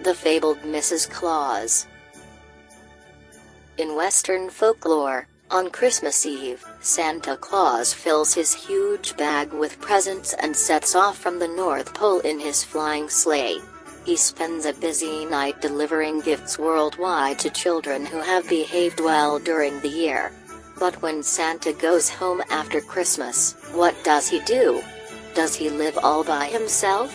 The fabled Mrs. Claus. In Western folklore, on Christmas Eve, Santa Claus fills his huge bag with presents and sets off from the North Pole in his flying sleigh. He spends a busy night delivering gifts worldwide to children who have behaved well during the year. But when Santa goes home after Christmas, what does he do? Does he live all by himself?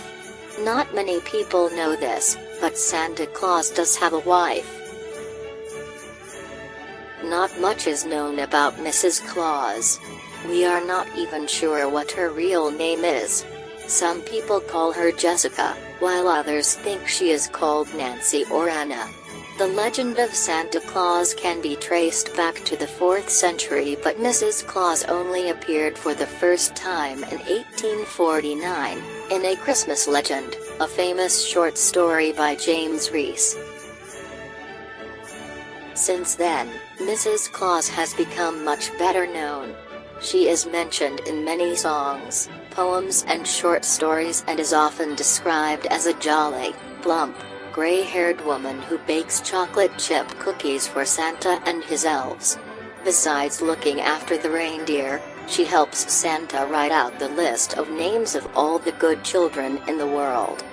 Not many people know this, but Santa Claus does have a wife. Not much is known about Mrs. Claus. We are not even sure what her real name is. Some people call her Jessica, while others think she is called Nancy or Anna. The legend of Santa Claus can be traced back to the 4th century, but Mrs. Claus only appeared for the first time in 1849, in A Christmas Legend, a famous short story by James Reese. Since then, Mrs. Claus has become much better known. She is mentioned in many songs, poems and short stories, and is often described as a jolly, plump, gray-haired woman who bakes chocolate chip cookies for Santa and his elves. Besides looking after the reindeer, she helps Santa write out the list of names of all the good children in the world.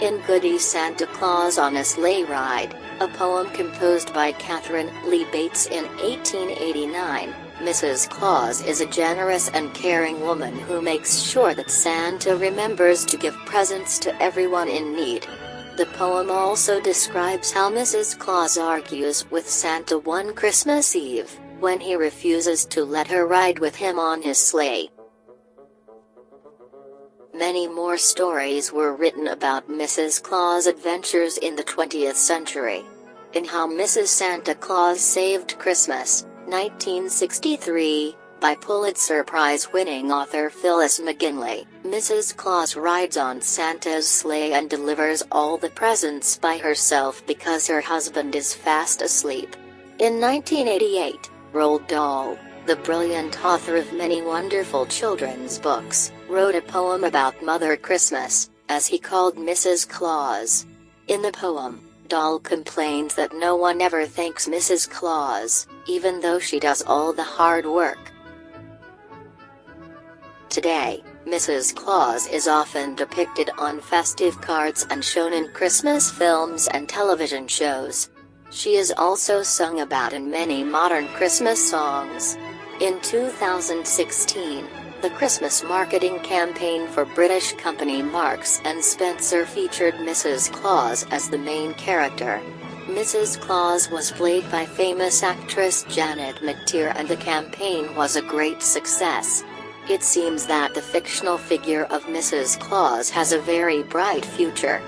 In Goody Santa Claus on a Sleigh Ride, a poem composed by Catherine Lee Bates in 1889, Mrs. Claus is a generous and caring woman who makes sure that Santa remembers to give presents to everyone in need. The poem also describes how Mrs. Claus argues with Santa one Christmas Eve, when he refuses to let her ride with him on his sleigh. Many more stories were written about Mrs. Claus' adventures in the 20th century. In How Mrs. Santa Claus Saved Christmas, 1963, by Pulitzer Prize-winning author Phyllis McGinley, Mrs. Claus rides on Santa's sleigh and delivers all the presents by herself because her husband is fast asleep. In 1988, Roald Dahl, the brilliant author of many wonderful children's books, wrote a poem about Mother Christmas, as he called Mrs. Claus. In the poem, Dahl complains that no one ever thanks Mrs. Claus, even though she does all the hard work. Today, Mrs. Claus is often depicted on festive cards and shown in Christmas films and television shows. She is also sung about in many modern Christmas songs. In 2016, the Christmas marketing campaign for British company Marks and Spencer featured Mrs. Claus as the main character. Mrs. Claus was played by famous actress Janet McTeer, and the campaign was a great success. It seems that the fictional figure of Mrs. Claus has a very bright future.